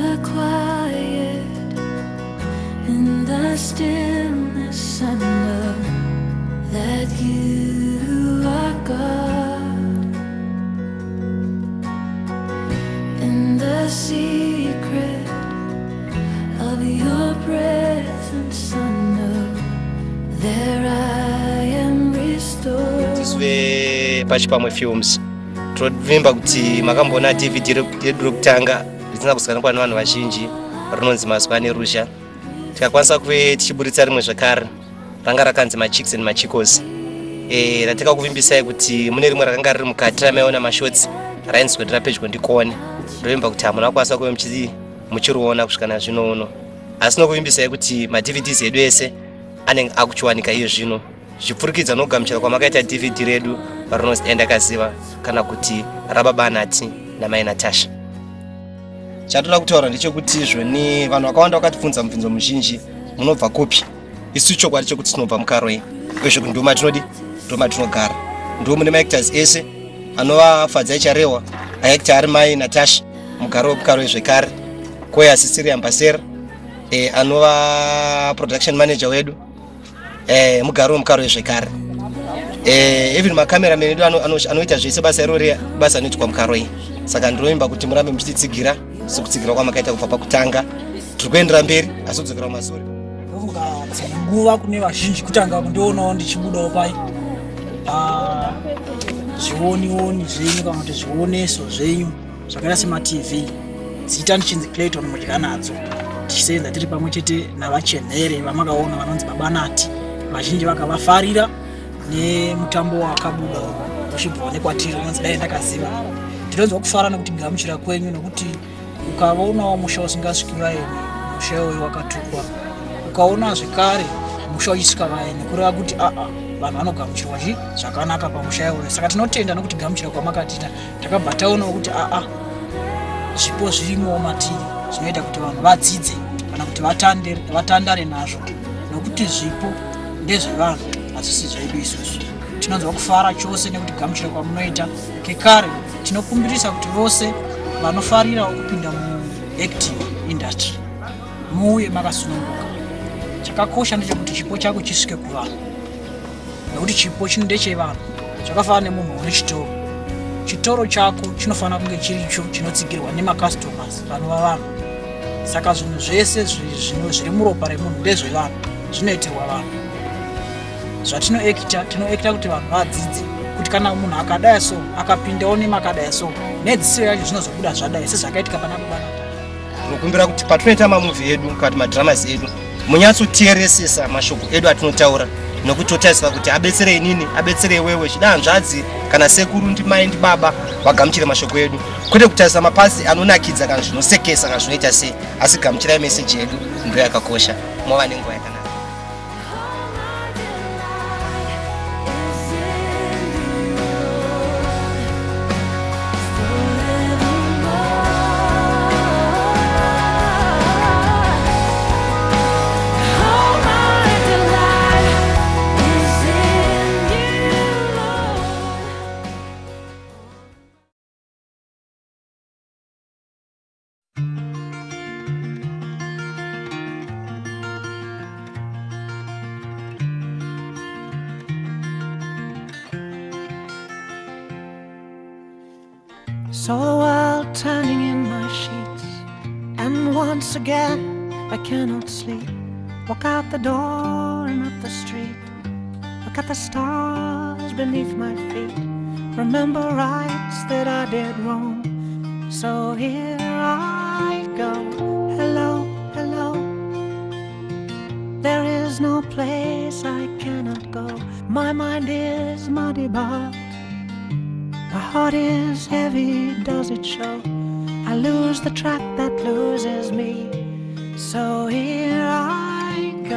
the quiet, in the stillness, I know that you are God. In the secret of your presence, I know there I am restored. Tisve pachipamwe films trovimba kuti makambona DVD redu rokutanga risina kuzikanwa nevanhu vazhinji rinonzi Mazwa Nerusha. Tikakwanisa kuve tichiburitsa rimwe zvakare ranga rakanzi Machicks and Machicos. Ratika kuvimbisai kuti mune rimwe rakanga riri mukati ramaiona mashotsi rainzwedera pedyo ndikone. Ndovimba kuti hamuna kukwanisa kuve muchiriona kusvikana zvino uno. Asi nokuvimbisai kuti ma-DVDs edu ese anenge akuchiwanika iyo zvino zvichipfurikidza nokugamuchira kwamakaita DVD redu rinonzi Endakaziva kana kuti Rababa Nati naMai Natasha. Chatoda kutaura ndechekuti zvoni vanhu vakawanda vakatibvunza mubvunzo muzhinji munobva kupi. Isu chokwadi chekuti tinobva muKaroi uyezve kuti ndoma tinogara. Ndo mune maactors ese anova Fadzai Charewa aacta ari Mai Natasha mugaro wemuKaroi zvekare, Koya Sisiri Ambasera anova production manager wedu mugaro wemuKaroi zvekare. Even makameramen edu anoita zvese basa iroro basa rinoitwa muKaroi. Saka ndinoimba kuti murambe muchititsigira sekutsigira kwamakaita kubva pakutanga. Tiri kuendera mberi asi kudzokera kumashure. Nguva kune vazhinji kutanga kundionawo ndichibudawo pai zvioni zvenyu kana kuti zvioneso zvenyu zvakaita sema-TV zita ndichinzi Clayton Mudyanadzo, tichisenza tiri pamwe chete navachenhere vamakaona vanonzi Baba Nati. Vazhinji vakavafarira nemutambo wakabuda uchibva nekwatiri unonzi Dai Ndakaziva. Tinonzwa kufara nekuti gamuchira kwenyu, nekuti ukavaonawo musha usingasviki vaeni musha uyu wakatukwa, ukaona zvekare musha uchisvika vaeni kureva kuti vanhu vanogamuchirwa zvakanaka pamusha uyu. Saka tinotenda nekuti gamuchira kwamakatita takabva taonawo kuti zvipo zvirimowo matiri zvinoita kuti vanhu vadzidze kana kuti vatandare nazvo, nokuti zvipo ndezvevanhu asi zvedu isusu. Tinonzwa kufara chose nekuti gamuchira kwamunoita. Kekare tinokumbirisa kuti vose vanofarirawo kupinda mu-acting industry muuye makasununguka. Chakakosha ndechekuti chipo chako chisvike kuvanhu, nekuti chipo chino ndechevanhu. Zvakafanana nemunhu une chitoro. Chitoro chako chinofanira kunge chiricho chinotsigirwa nemakastomers vanhu vavanhu. Saka zvinhu zvese zviri muropa remunhu ndezvevanhu, zvinoitirwa vanhu. Zvatinoacta kuti vanhu vadzidze kuti kana munhu akadai so akapindawo nemakadai so nedziso yacho zvinozobuda zvadai sezvakaitika pana Baba Nati. Tinokumbira kuti patinoita mamuvi edu kana kuti madramas edu munyatsoteeresesa mashoko edu atinotaura, nokuti totarisira kuti abetsere inini, abetsere iwewe, chida hanzvadzi kana sekuru ndimai ndibaba vagamuchire mashoko edu, kwete kutarisa mapasi anonakidza kana zvinosekesa kana zvinoita sei, asi gamuchirai meseji yedu ndo yakakosha. Mwava nenguva yakanaka. Saw the world turning in my sheets, and once again I cannot sleep. Walk out the door and up the street, look at the stars beneath my feet. Remember rights that I did wrong, so here I go. Hello, hello. There is no place I cannot go. My mind is muddy but my heart is heavy, does it show? I lose the track that loses me, so here I go.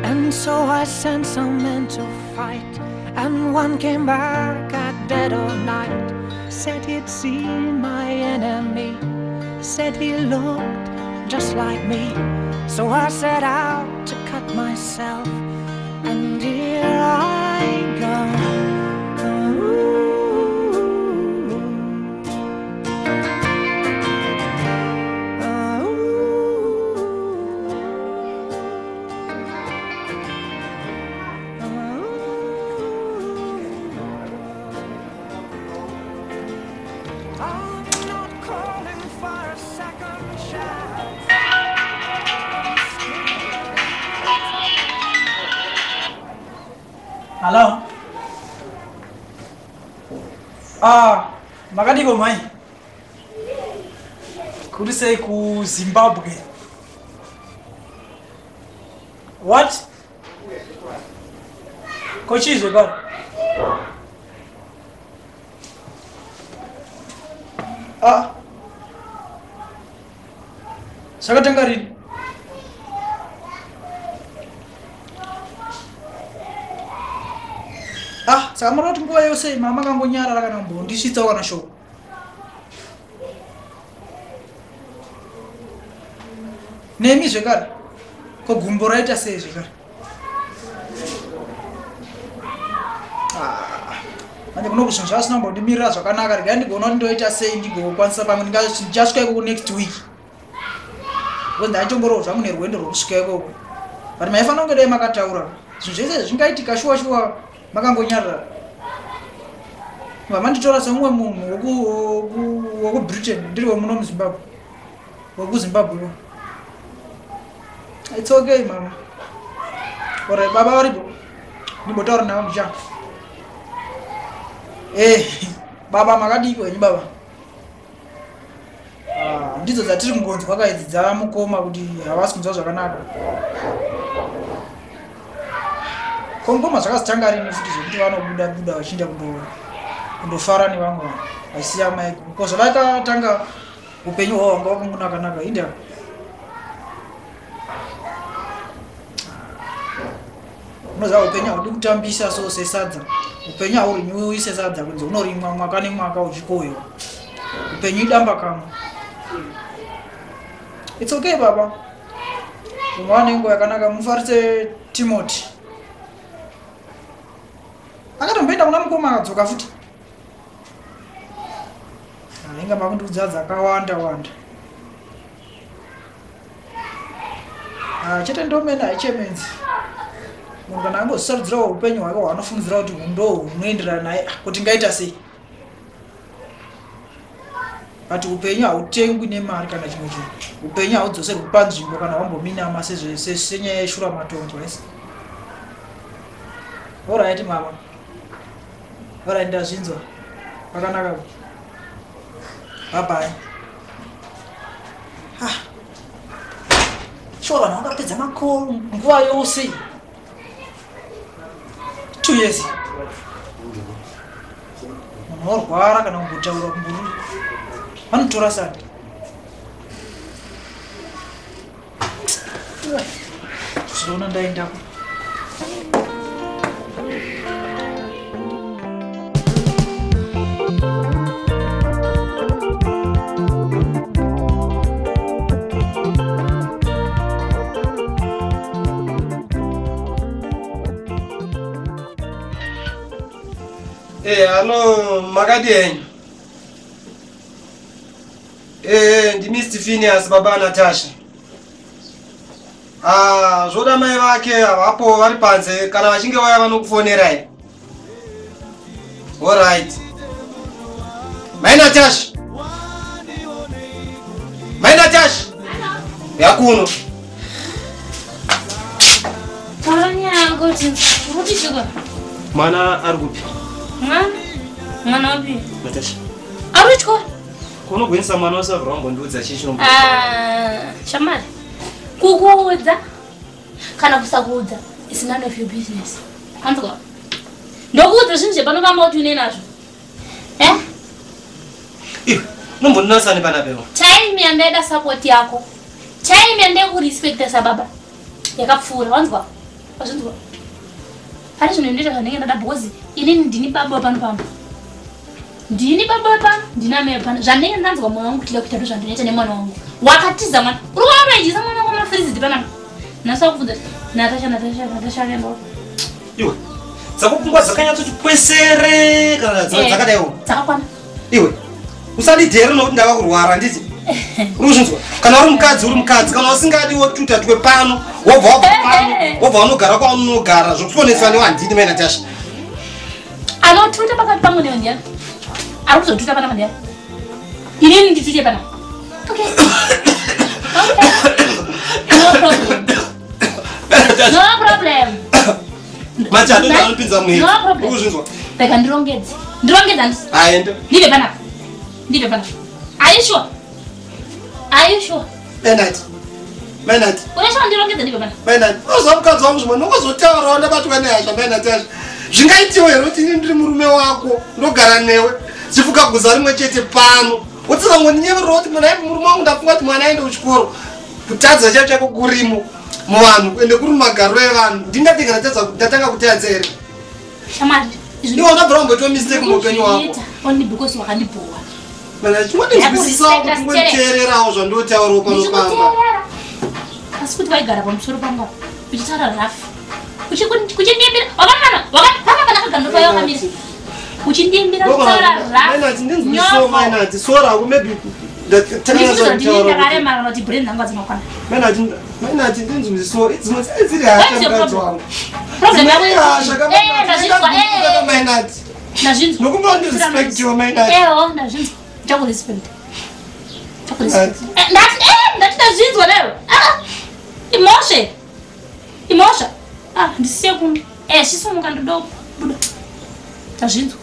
And so I sent some men to fight, and one came back at dead of night. said he'd seen my enemy. He said he looked just like me. So I set out to cut myself, and here I go. Hello? Makadiko mai. Kuri say ku Zimbabwe. What? Kochizo God. Sakatangari. Samarati nguwa yose mama kangonyara kana mbondi shitsa kana show. Nemi zvekare. Ko gumbo raita sei zvekare. Manje kuno kushinja asina mbondi mirira zvakanaka rega ndigona ndoita sei ndigokwanisa pamwe ndingachasvika ikoko next week. Wenda achongoro zvangu nerwendo rwokusvika ikoko. But maifana kunge dai makataura. Zvinhu zvese zvingaitika shuwa makangonyarara. Vamanditora samwe munhu woku Britain ndiri wemuno muZimbabwe. Woku Zimbabwe. It's okay mama. Ore baba varipo. Ndimbotaura nawo mja. Baba makadiko enyi baba. Ndidzo dzatiri kungonzwa kaidzi dzamukoma kuti havasi kunzwa zvakanaka. Kongoma zvakazitanga rini futi zvokuti vanobuda vachienda kundofara nevamwe vaisiya mai because vakatanga upenyu hwavo hwanga hwakangonaka inda. Unoziva upenyu haudi kutambisa so sesadza. Upenyu haurimwi sesadza kunze unorimwa mwaka nemwaka uchikohwewa. Upenyu idamba kamwe. It's okay baba. Kumwana nenguva yakanaka mufarise Timothy. Akatomboenda kuna mukoma akadzoka futi. Inga makundudza dzakawanda wanda. Chete ndomena haichemenzi. Munhu kana angozvisarudzira upenyu hwake hwaanofungidzira kuti ndo hunoenderana naye kuti ngaita sei. But upenyu hautengwi nemari kana chimwe chinhu. Upenyu haudzoserwi panzvimbo kana wambominama senyaya yeshura matongo yes. Alright mama. Alright ndazvinzwa. Pakanaka. Bye bye. Sure vanhu vakapedza makoro nguva yose. 2 years. Munhu warwara kana kungotaura kumburu. Vanotora sadi. Zvinoona ndaendako. Hello, Makadi. Ndimi Stephenius baba Natasha. Zvoda mai vake hapo vari panze kana vachinge vaya vanokufonera here. All right. Mai Natasha. Mai Natasha. Yakuno. Yangu kuti shuka. Mwana ari kupi? Mwana wapi? Natasha. Ari chiko? Kono kuensa mwana wasa vrombo ndudza chichinombo. Shamari. Kukuudza kana kusakuudza is none of your business. Hanzwa. Ndokuudza zvinhu pano kama kuti une nazvo. Nombonasani pana pewa. Time yandaida support yako. Time yandaida kurespecta sababa. Yakapfuura wanzwa. Wazvinzwa. Hari zvinoendera zvanenge ndada because inini ndini baba pano pano. ndini baba ndina mepa zvanenge ndanzwa mwana wangu kuti kuita zvandinoita nemwana wangu wakatiza mwana uri kuvaurayijisa mwana wangu mafrizi panapa nasa kubvunza natasha rembo iwe dzakupungwa dzakanyatsoti kwesere kana dzakadaiwo dzakakwana iwe usadidhere nokuti ndava kurwara nditi urikuzvinzwa kana uri mukadzi kana usingadi wotuta twe pano wobva wanogara kwaunogara zvokutoneswa newandini mai Natasha anotuta pakati pangu newe ndiani ari kuzotuta panapa ndiani inini nditute panapa okay no problem machado anopinza muhedzi urikuzvinzwa rega ndirongedze ndisi aende ndive panapa are you sure Mainat unesha ndirongedze ndive panapa Mainat uzwa mukadzi wangu zvimwe nongozotaurawo ndabatwa nehasha Mainat yazvo zvingaitiwe here kuti ini ndiri murume wako ndogara newe chifuka guza rimwe chete pano utsikangondinyeverera kuti murume wangu ndafunga kuti mwana aende kuchikoro kutadza chaivo chako kurimo muvanhu ende kuri mumagariro evanhu ndingatenga ndatanga kutadza here shamari iwe unobvira kumboitwa mistake muupenyu wako only because wakandibhuwa chingodinzwisisawo kuti ngonditeererawo zvandotaurawo panopamba asi kuti waigara pamusoro pangu uchitaura rafu uchindiimbira wakapana kagandofaya wakamira uchindiimbira kutaura rafu sorako maybe ndakaremara kuti brain dzangu dzinokwana Mainat ndinzwiso dzimwe dziri hasha mukadzi wangu nokumba ndirespectiwa Mainat ndazvinzwa chakurespect ndati ndazvinzwa lero imosha ndisiye kuno chisumuka ndodobuda ndazvinzwa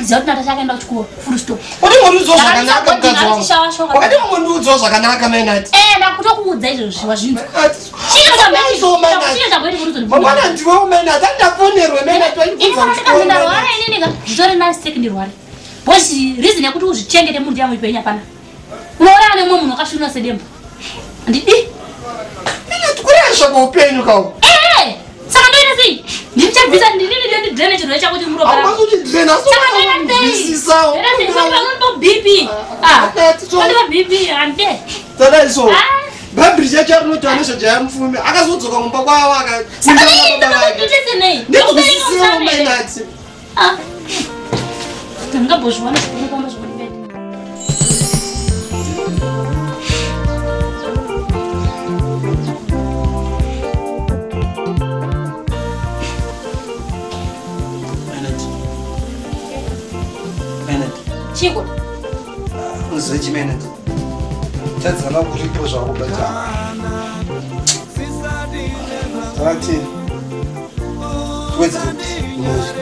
iziva kuti Natasha akaenda kuchikoro full stop udingondiudzawo zvakanaka mukadzi wangu wakadingondiudzawo zvakanaka Mainat ndakutokuudza izvozvo wazvinzwa mamwana ndiwewo Mainat andaponerwe Mainat zvitori nasiteki ndirware bosi reason yekuti uzvichengete munhu yamu ipenyu apana unoona nemumwe munhu akashunura sedemba handidi Mainat kurasha kwaupenyu kawo saka ndoita sei ndichabvisa ndidrene chirwere chako chimuropaBP hande tadaiso bhabhiri chacho arinotaura nezvajaya mupfumi akazodzoka mumba kwavo ndikuzisiwo Mainat ndingambozviwana zviponopamba zvokuibeda chiko uzechi Mainat tadzana kuripo zvako bata takati twedzere unozi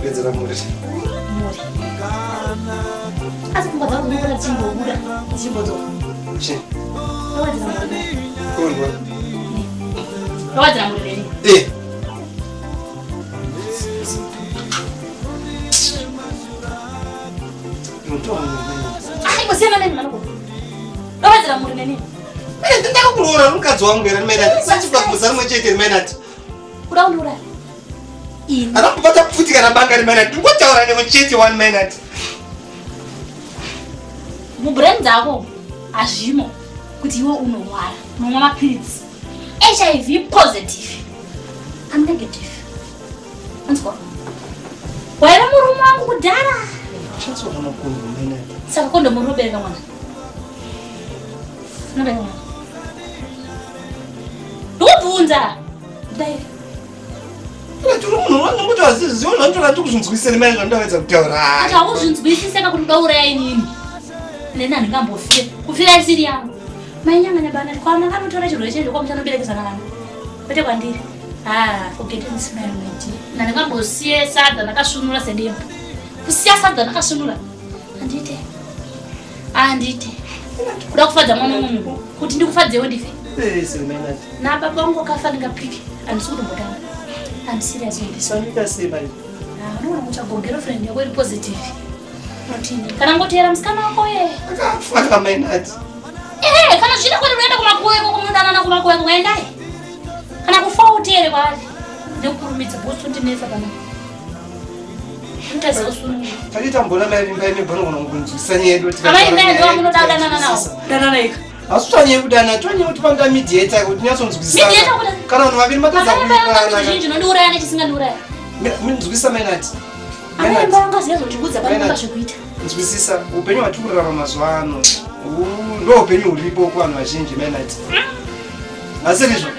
pedzera muri asi pfungwa dzangu dzinokona dzimbobuda dzimbodzoka rawadzira murireni aingosiyana neni manoko rawadzira murireni ndakakuroora mukadzi wangu here Mainat sachipakuza rimwe chete Mainat kuda kundiuraya anakubata pfuti kana bangani Mainat ndingotaura newe chete one Mainat mubrain dzako hazvimo kuti iwe unorwara unomwa mapiritsi HIV positive am negative anzwa waira murume wangu kudhara saka kondomu rinobereka mwana nobereka mwana ndokubvunza dai turi munhu wanongoto aziziwo zvandoda ndikuzvinzwiseni mai zvandavedza kutaura ati hakuzvinzwisiseka kuti udauraya inini neni handingambofire kufira isiri yangu mainyanganya bana kwama kanotora chirwere checho kwamuchanoberekesa kana kwete kwandiri forget this man mate ndandingambosiye sadza ndakasvinura sedemba kusiya sadza ndakasvinura handite kuda kufadza mwana munhu kuti ndikufadzewo ndife nababa wangu akafa ndingapike handisi kutombotanga I'm serious with this one. Sanita say by. No, I'm going to girlfriend. You're very positive. Notini. Kana ngotera msikana wako yeye. Faka mainati. Kana zvina kwani unaenda kumakuweko kumudana kumakuweko uendaye. Kana kufa utere kwali. Ndokurumidza bhusu ndinesa kana. Ndazosunu. Taita mbona mai mbai bhono kunzwisanya yedu tika. Amai mbai ndo munodana nawo. Dana naika. Asutanye kudana tonye kuti panda mediator kuti nyatsonzwisisa. Mediator kuti kana vanhu vaviri matadza kuita. Zhinji nondiuraya nechisingandiuraya. Minzwisisa mainati. Amai mbai angaziyazo chikudza pano zvekuita. Nzwisisa upenyu hwatikurarama mazuva ano. Ndo upenyu huripo kuvanhu vazhinji mainati. Asirizvo.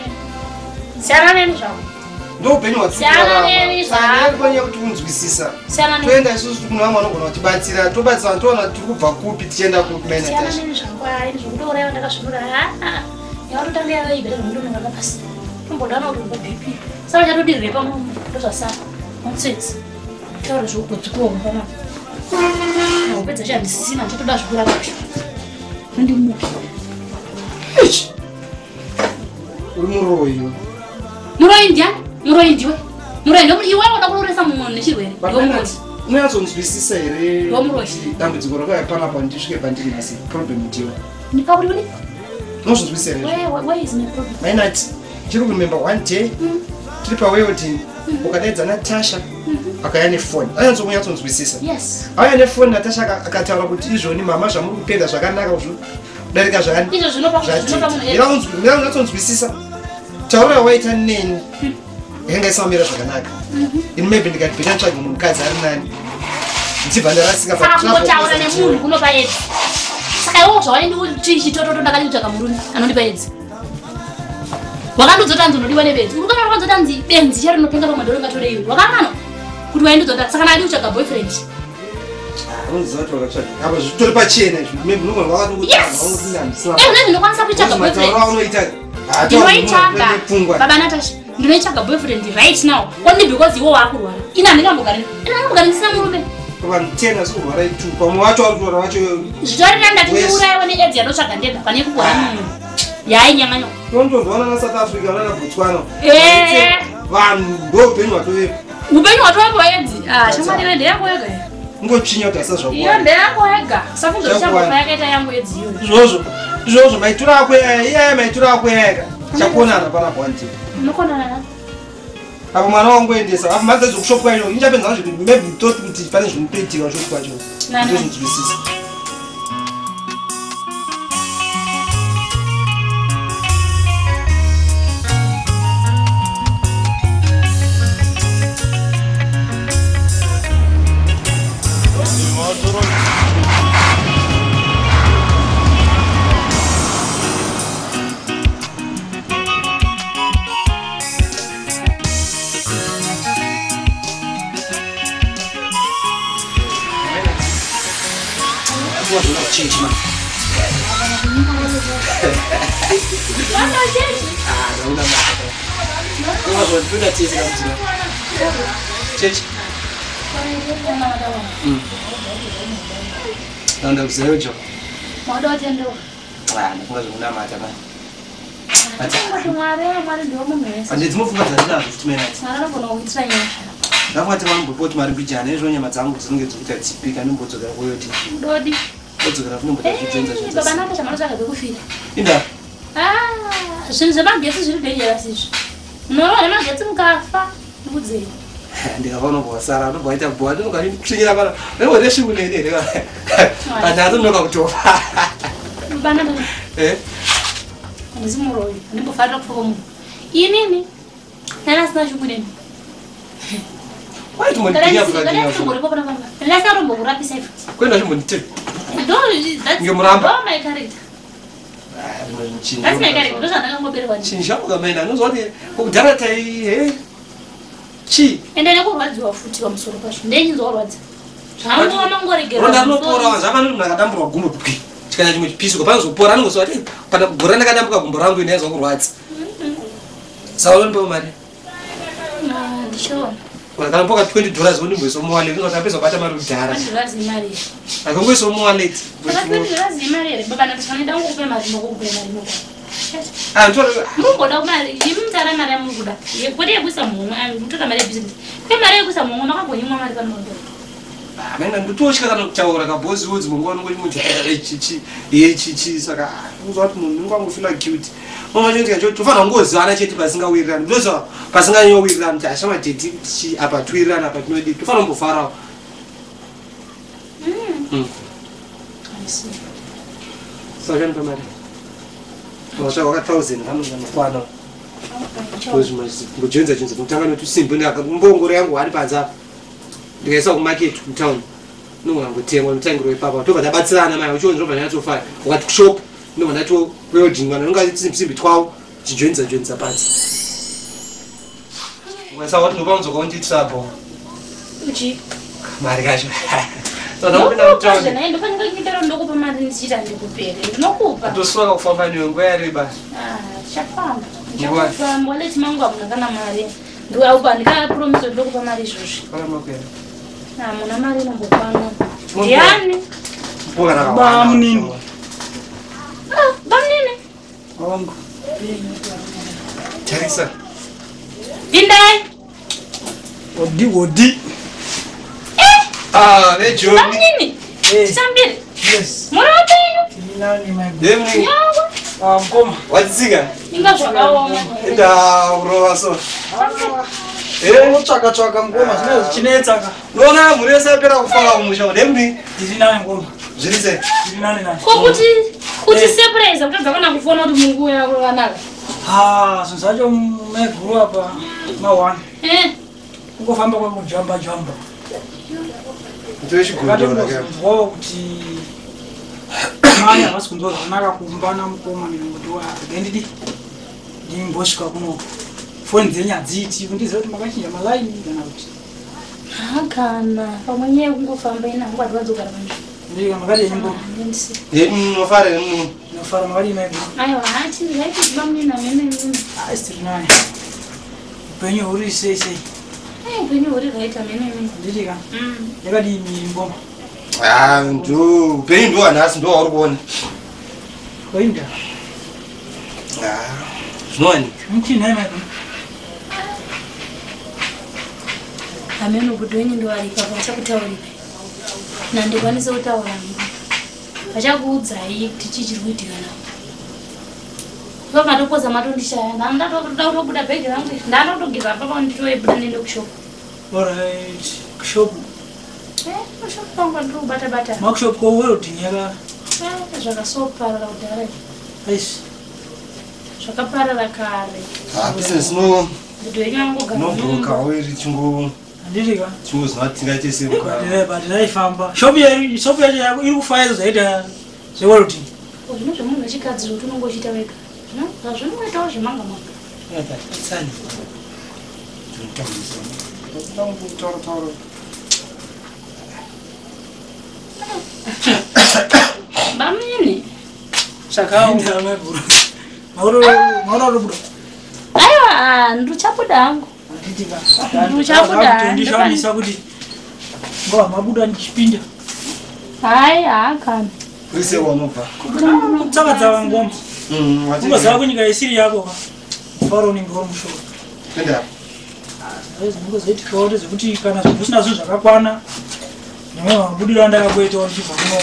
Siyana neni zvavo. Ndo upenyu hwatikurarama kuti unzwisisa. Toenda isusu kuna vamwe vanogona kutibatsira tobatsira toona tiri kubva kupi tichienda kupi mainati. Siyana neni zvangu ai zvokutouraya ndakazvinura. Yautotanga yava ibere zvomutomera pasi. Tombodana kuti BP. Saka chatodire pamwe ndozvasara. Nonsense. Taura zvokutodzikuwa mufana. Upedza chandisisina chatoda zvikura kwacho. Ndimupi. Uri muroyi. Muroyi ndiani? Muroyi ndiwe. Muroyi ndo iwe wada kuroresa munhu nechirwere. Unoyatsonzwisisa here dambudziko rakauya panapa ndisvike pandiri nhasi problem ndiyo. Ndikauri uni? Unozvinzwisisa here? Where is my problem? Mainati tiri kuremember one day tiri pawelding ukadaidza Natasha akauya nefoni anyanzonyatsonzwisisa. Yes. Auya nefoni Natasha akataura kuti izvoni mama zvamuri kupenda zvakanaka kudarika zvakani. Izvo zvinopa munhu. Mira unyatsonzwisisa. Taura waita neni. Yanga isamira zvakanaka. In maybe ndikati tsvaga munhukadzi ari nani. Ndibva ndarasika pa. Saka kungotaura nemunhu kunopa edzi. Saka iwo zvawaenda kuti chitototo ndakati kutsvaga murume anondipa edzi. Wakandodzota nzonodiwa nebenzi. Urikana wakandodzota nzi benzi chero rinopenga pamadoro ngatore iwe. Wakangano kuti waendodzota saka nadi kutsvaga boyfriend. Unozoti wakatsvaga. Apa zvitori pachena izvi. Maybe unogona wakatongotanga unotindandisina. Ndinokwanisa kutsvaga boyfriend. Mataura unoita. Ndinoitsvaga. Baba Natasha. Ndinoitsvaga boyfriend right now. Only because iwo wakurwara. Ina ndingambogari. Ndingambogari ndisina murume. Vanhu 10 asikurwara itu. Pamwe wacho wakurwara wacho. Zvitori ndati ndiurayiwa needzi yandotsvaga ndega pane kugora munhu. Yai nyanganya. Ndondoona na South Africa na Botswana. Vanhu ndo upenyu hwatovepo. Upenyu hwatovepo edzi. Shamwari wewe ndeyako yega. Ngochinya kuti asazvakuwa. Iyo ndeyako yega. Safunga changu yakaita yangu edzi iyo. Izvozvo maitura ako yaya maitura ako yega. Chakonana pana bwanti. Unokonana. Apo mwana wangoendesa. Apo madza zvokushopuka ino. Injapenza kuti maybe toti kuti pane zvinotoitika zvokupa cho. Ndozvinzwisisa. Change man. Naona mata. Kama tunataka tizi na mzima. Change. Ndio mzee jo. Mwado tendo. Nakuwa zunguna mata bana. Mari ndio mumesa. Ande dzimufunga dzandira 50 minutes. Mara mbona uitsanya. Ndafati vambopoti mari bijana izvo nyama dzangu dzinenge dzikuita dzipika nimbodzokera koyoti. Dodi. Bodzokera kunomboita zvizenza zvizenza. Baba Natasha manotsvaga kwekufira. Inda. Zvinhu zvemagetsi zviri dhenjera sizvo. Munoona magetsi mukafa ndikudzei. Ndikavaona kuwasara ndobvaita bhoa ndinogari kushinyira pana. Wewe reshingu nene. Andazo noka kutofa. Baba Natasha. Ndizimuroyi. Ndimbofarira kufoka munhu. Inini. Nana sina shukuneni. Why do you want to Let's not remove rapid safe. Kwenda chimbonite. That's Ngomuramba. My character. That's my character. Those are not going to be one. Chinshako kamena nozoti kudhara tai chi. Ende nekurwadziwa futi pamusoro pacho. Ndenyinzorwadza. Zvangu wamangoregera. Ronda rinopora zvava nuri nakadambura gumbo bwi. Chikana chimwe chipiso paanozopora anongozoti pana gora nakadambuka gumbo rangu inezwa kurwadza. Saulombe mari. Ndishona. Kana mpoka $20 unimboisa muwallet unotapeza bata mari kudhara. $20 Akangoisa muwallet. $20 baba natashanda ngokupe mari ngokupe mari ngoko. Ntore mungoda mari imutara mari yamukuda. Yekode yekuisa munhu utora mari business. Ke mari yekuisa munhu nakagonyimwa mari panondo. Amena ndotosha kana kutaura kabhozi wodzi mungwana ngomunhu echichi saka uzwa kuti munhu ungangofila cute. Mama chete chacho tofanira ngozana chete pasingawirirani. Ndozo pasinganyowirirani kuti ashama tete chi apa twirirana apa tinodi tofanira mbofarawo. Saka ndo mari. Washa waka 1000 kwana. Kozi masi ngojenza chenza kutanga notu simple ndakambongore yangu ari panza. Ndikaisa ku market ku town. Nongangotengwa mutangiro wepapa tobva tabatsirana mai uchiona ndobva ndatofa wakati kushop ndobva ndato welding kana nongati simbi 12 chijoinza pasi. Wesa wati ndopanzo kaunditrapo. Uchi. Mari kacho. Ndopinda ndofanyika kunyitara ndokupa mari ndichita ndikupere. Ndinokupa. Ndoswaka kufamba niwe nguva yareba. Chafamba. Chafamba leti mangu amuna kana mari. Ndiwaupa ndika promise ndokupa mari izvozvi. Kana makwera. Muna mari nombopano. Ndiani? Mbogana ka. Bamunini. Bamunini. Wangu. Tarisa. Indai. Odi. Vejo. Bamunini. Sambiri. Yes. Mura wapenyu. Nani mai. Demni. Yawa. Ngoma. Watsika. Inga zvakaoma. Enda urova so. Tsvaka ngoma zvine chinetsa ka. Nona muri yese yapera kufara kumusha. Demni. Ndiri naye ngoma. Zvirise. Ndiri nani naye. Kuti surprise kutadza kana kufona kuti mungu yako kanaka. Zvinhu zvacho meguru apa ma1. Kungofamba kwekujamba. Ndozvigondwa kuti mai havasi kunzwa zvakanaka kumbana mukoma ndinongoti gendidi ndimbosvika kuno foni dzenyu hadziti kundiziva kuti makachinja malaini kana kuti kana pamwe nyaya yekungofamba inangu adivadzogara panzvimbo ndika makati yenyimbo Nofare nemu. nofara makati imaigo aiwa hati zaiti bamunina mene asitiri naye upenyu huri sei upenyu huri raita mene nditika yakadii ngoma Ndo upenyu ndo anasi ndo wauri kuona. koinda Zvinowani. mchini naye maigo ameno budwenyu ndo aripa pachakutaurira nandikwanise kutaura vachakuudzai kuti chii chiri kuitika navo vamatopoza matondishaya ndatoda kutobuda bhegi rangu ndanotogeza papa nditoebuda nende kushopu alright kushopu kushopu kwangu ndirikubata makushopu kowelding yaka zvakasoparara kudhara aisi zvakaparara kare Business no. budwenyu angogara No broker wiri chingo. handitika Tingaite se but ndaifamba shopu yacho yako iri kufaiza zvaita zvewelding zvino zvemunhu wechikadziro kuti unongochita wega zvazvinoitawo zvemanga manga tsani bamini zvakaunda maibhuru maurorobuda aiwa ndichabuda hangu ndishamisa kuti ngova mabuda ndichipinda hai haakani Rise wanobva. tsakadzava ngoma ungozava kunyika isiri yako faro unenge wamushoro Enda. zvinongozoitikawo ndezvekuti kana zvisina zvinhu zvakakwana nemwe mabudiro andakakuitawo ndichibva kuno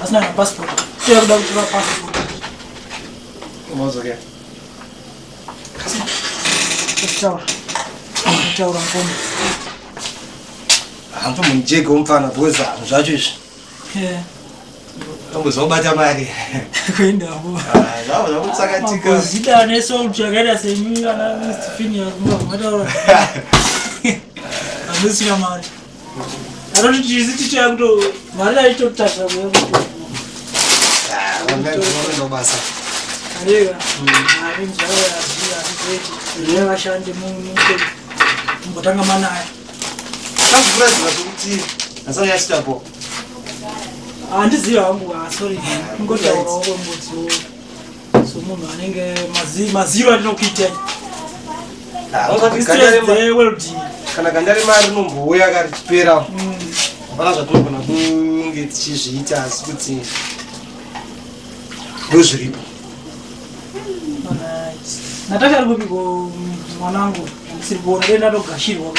asina napasipoti toya kuda kutora pasipoti Umazoke. taura ngoma Hantu munjego umfana bhoza zvacho izvi. Ambozobata mari. kuendako Zvavo zvakutsakatika. zita nesoltu yakaita senyu ana Mr. Phineas mataura handisina mari atoti tisi titoya kuto mari aitotatira kuya kuto Wanga basa. areka mari nzvaoyaziazizeti nevashandi mumbotanga manaya Takuvura kuti asana yasitapo. handiziva hangu sorry ingotaurawo kwembodziwo somunhu anenge maziro atinokuitai welding Kana ganda remari rinombouya karichipera. Hapana zvatinogona kunge tichizviita asi kuti ndozviripo. Natasha ari kupiko mwanangu ndisiri kuona dai ndatogashirwa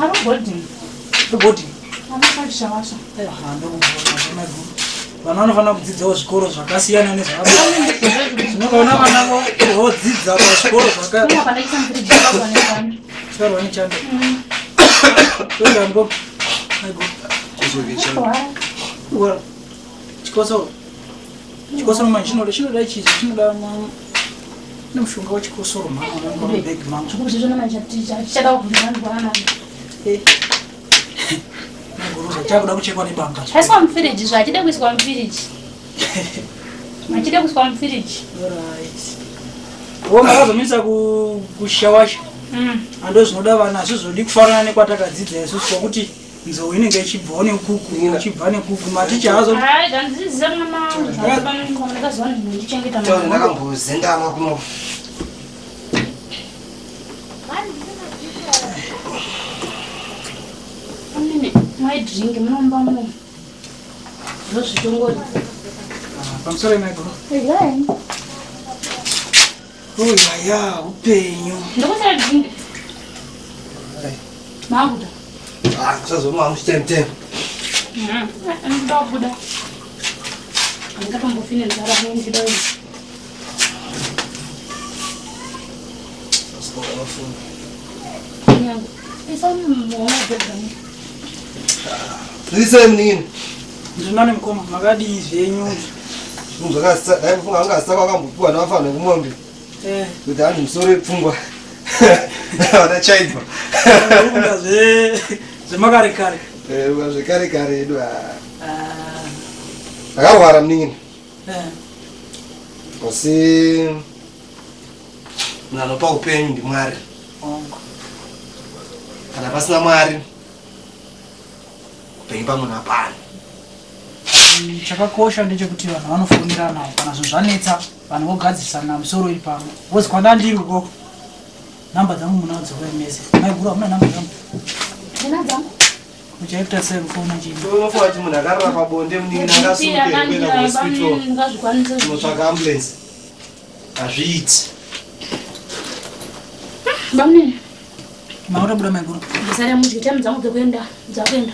ari boarding Body. Amakalisha waso. Hando kubona vana vanofana kudzidzawo zvikoro zvakasiyana nezvavo. Unoona vana vodzidza pazvikoro Pana chisamfiriji pavanekana. Charo ni chando. Toda ngo. Well, chikoso manje chinoda chizi chinoda nomushonga wechikosoro mama big mama. Chikuti zvona manje tichada kuvhurana bwana. Naguruza chakuda kuchekwa nebanga. Haiswa mfiriji zvachida kuiswa mfiriji. Machida kuiswa mfiriji. Alright. Woma kazomisa kushawasha. Ando zvinoda vana zvizodi kufanana nekwatakadzidza isusu kuti nzou inenge ichibva nekuku ichibva nekuku maticha hazo. Hai danziza mama. Zvakabana ndakazona ndichengeta mama. Ndakambozendama kuno. My drink, mnomba mno. Ndozvitongori. Pamusoro maigoro. Hey. Oh ya upenyu. Ndokutsa drink. Mabuda. Kusazoma muchitemtem. Ndabuda. Ndakatombofine nzara ndida hivi. Nyangu. Isa mwana bedani. Ndise mnini. Ndinane mkoma magadi zvenyu. Zvakasa dai kufunga angasaka akambopuwa navafana kumombe. Kuti ani musoro pfungwa. Wada chaidwa. Unga zvemakare kare. Zvekare kare edu. Ndakarwara mnini. Asi nanopa upenyu ndiMwari. Kana pasina Mwari upenyu pamunhu hapana. Chakakosha ndechekuti vanhu vanofonirana kana zvinhu zvanetsa vanhu vogadzirisana musoro iri pamwe. Wozi kwandandiriwo namba dzangu munadzo vemese. Maiguru hamuna namba dzangu. Ndina dzangu. Uchaita selfone chini. Unofunga kuti munhu akarara pabonde mnini angasuke kuenda kuhospital. Ngazvikwanisa. Unotsvaka ambulance. Hazviiti. Bamnini. Maura buda maiguru. Ndisare muzvitamu dzangu dzekuenda.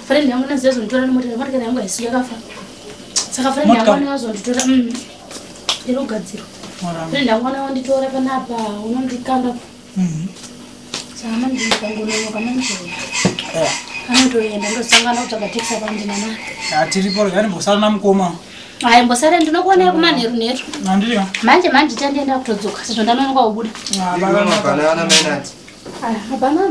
Friend yangu nazizo nditora motikari yangu haisi yakafa. Saka friend yangu anazonditora irogadziro. Friend yangu ananditora panapa unondikanda. Sama ndikangononoka manzoro. Anotoenda ndosangana kutsvaga taxi apandina naye. Atiripo yani mbosara namukoma. Hayi mbosara ndinokuona kumanheru neru. Nandiriyo. Manje tandienda kutodzoka sezvo ndanonoka kubuda. Banana menati. Banana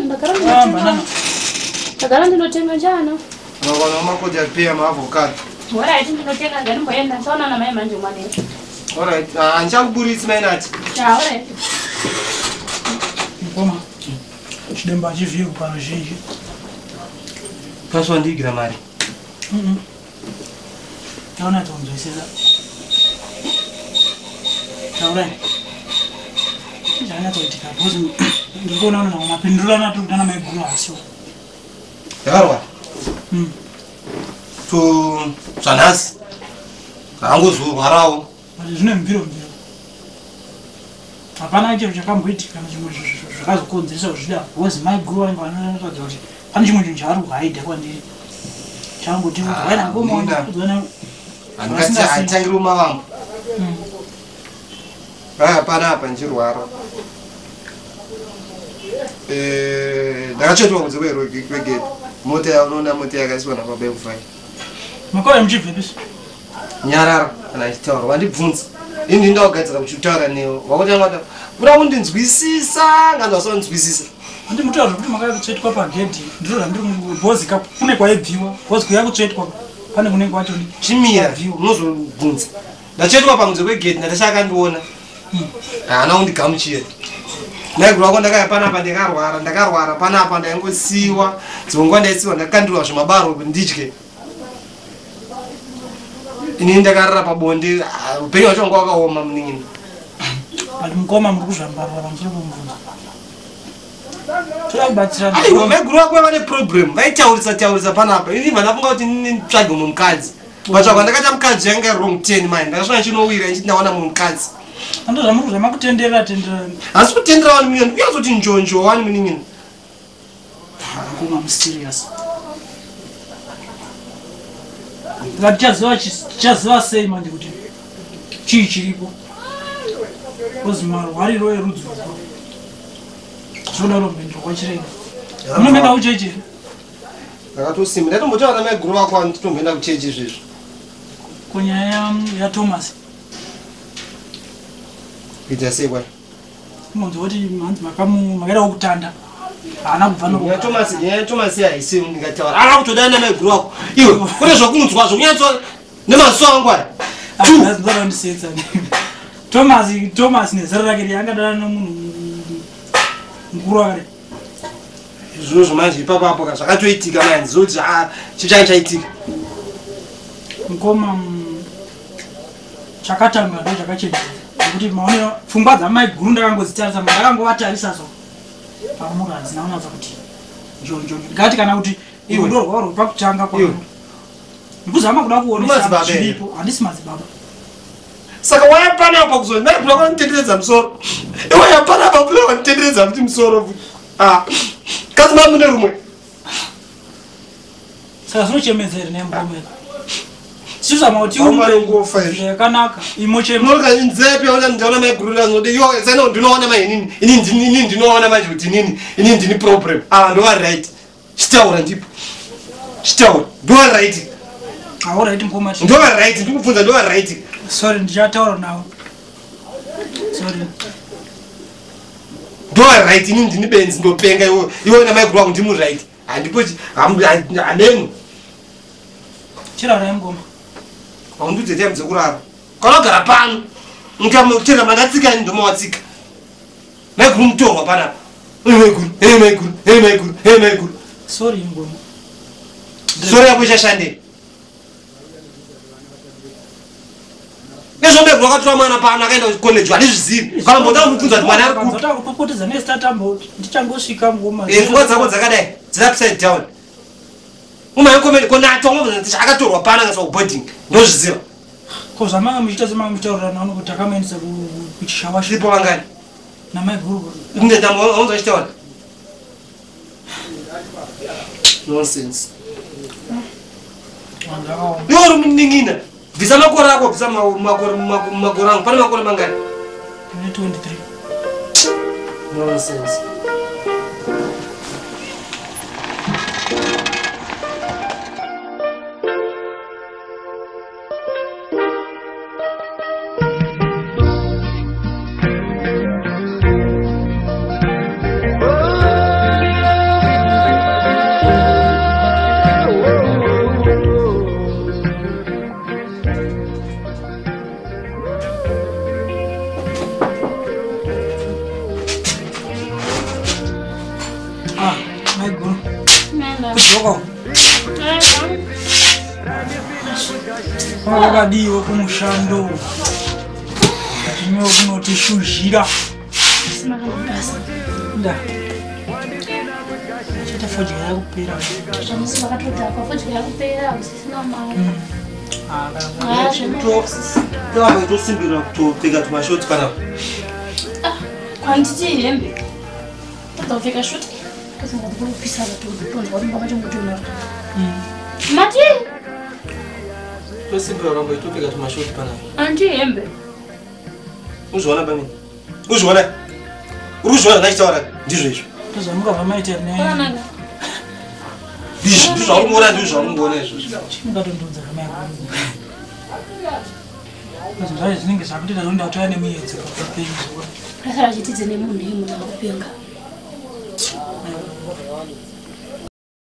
ndagara ndinotenga njana. Unowana makodya pia maavocado. Alright ndinotenga ndarimboenda ndaona na mai manje mwanero. Alright, andichakuburitsi menati. Alright. Mukoma. Chidemba chivhiru paruzhinji. Paswandigira mari. Taona tonzwisisa. Taura. Jana toitika because ndikuona na mapindulana tu ndana maiguru aso. Yakarwa. To zvanhasi. Angozorwarawo. Zvine mbiro. Hapana chiro chakamboitika kana chimwe zvakazokonzeresa zvida. Because maiguru anga anoratidza kuti pane chimwe chinhu chaari kuhaidha kwandiri. Changoti kuti waina ngomona kudzona Angati atangira umavangu. Panapa nchirwara. Ndakachetwa kunze kwegedhi. Mota yaunoona mota yakaiswa napabemufai. Makauya muchibvepisi? Nyarara kana achitaura. Wandibvunza. Ini ndakugadzira kuchitaura newe. Wakutanga kuda kundinzwisisa ngandwa wasonzwisisa. Ndimutaura kuti makauya kutsvetwa pagedhi. Ndiro randiri bhozi kune kwaibviwa. Bhozi kuya kutsvetwa. Pane kunenge watoni chimira unozobvunza. Ndachetwa panze kwegedhi ndachakakandiona. Haana kundigamuchira. Naiguru wako ndakaya panapa ndakarwara panapa ndaingosiiwa. Dzongwa ndaisiwa ndakakandirwa zvemabaro kuti ndidye. Ini ndakarara pabonde upenyu hwacho wanga wakaoma mnini. Bali mukoma muri kuzvambarwa pamusoro pomvunza. Toda kubatsirana. Aiwa maiguru wako vane problem. Vaitaurisa panapa. Ini vanafunga kuti nditsvage mukadzi. Vatsvagwa ndakaita mukadzi yanga wrong 10 mine. Ndakasvika chinowira ndinawana mukadzi. Andozama kuzama kutenderera. Asi kutendera wani mnyoni uyazoti njonjo wani mnini. Kuma mysterious. Chaziva sei manje kuti chii chiripo kozi marwariro erudzi urwo zvodaro mhinduro kwachirega unomboenda kuchechi akatosimba ndatombotaura maiguru vako anotomboenda kuchechi izvezvo kunyaya yaThomas kuita sei kwai munzi woti manzi makaenda kutanda haana kubva Thomas haisi ndingataura ara kutodana namaiguru vako iwe kune zvokunzwazvo kunyatswa nemaziso angu aya ndinosenza Thomas nezera rake riangadana nomunhu mukuru wakare izvozvo manje ipapapo ka zvakatoitika manje zoti chichanga chaitika mukoma chakatanga ndo chakachenjera nekuti maonero pfungwa dzamaiguru ndakangodzitarisa ndakangovatarisa so pamuka dzinaona kuti njonjo ngati kana kuti iwe ndo rwaro pakutanga kwa ndikuzama kuda kuonesa chiripo handisi madzibaba saka wayapana apa kuzonda kuti wakanitenderedza musoro iwe yapana apa kuti wakanitenderedza kuti musoro kazi mamune rumwe saka zvinochemedzera nembomeka sizama kuti yakanaka imochemokanzepe ona ndaona maigurira node yo zeno ndinoona mainini ini ndinoona manje kuti nini ini ndini problem ndo right chitaura ndipo chitaura ndo right right mkoma ndo right ndikubvunza ndo right sorry ndichataura nawo sorry ndo right ini ndini benzi ndopenga iwe na maiguru wangu ndimu right handipochi amenu chira rai mkoma haundudze time dzekurara kanogara pano nkamutera mandatsika ndomawatsika maiguru mutorwa panapa maiguru sorry mkoma sori yako ichashandei nezvombe rwakatora mwana pano akaenda kucollege handizvizivi kana mbotanga mubvunza kuti mwana ari kupotedza nestatambo ndichangosvika mngoma pfungwa dzako dzakadai dziri upside down umaikomeni konatwa akatorwa pano akasva kuboarding ndozviziva kozvamanga muchiita semanga muchitaurira naono kuti akamaendesa kuchishawasha ipo vangani namaiguru ndendambo aunza achitaura nonsense iwe uri muning'ina bvisa makore ako bvisa makore angu pane makore mangani 23 nonsense wakadiwa kumushando zvimwe kunotishuzhira nda chete fodya yakupera tosimbirira kutopfeka tumashoti panapa kwanditi hembe tadzapfeka shoti kasangatikupisa vatondwa mati tosimbirira kuramba itopfeka tumashoti panapa andi hembe uzviona pamini uzviona uri kuzviona ndachitaura ndizvezvo tozamuka vamaiterne ndizvaungoona ndizvaungoona izvozvo chimungatondudza zvamai zvinenge zvakutoita zvonda kutova nemuedzi asara chitidze nemunhu imunhu akupenga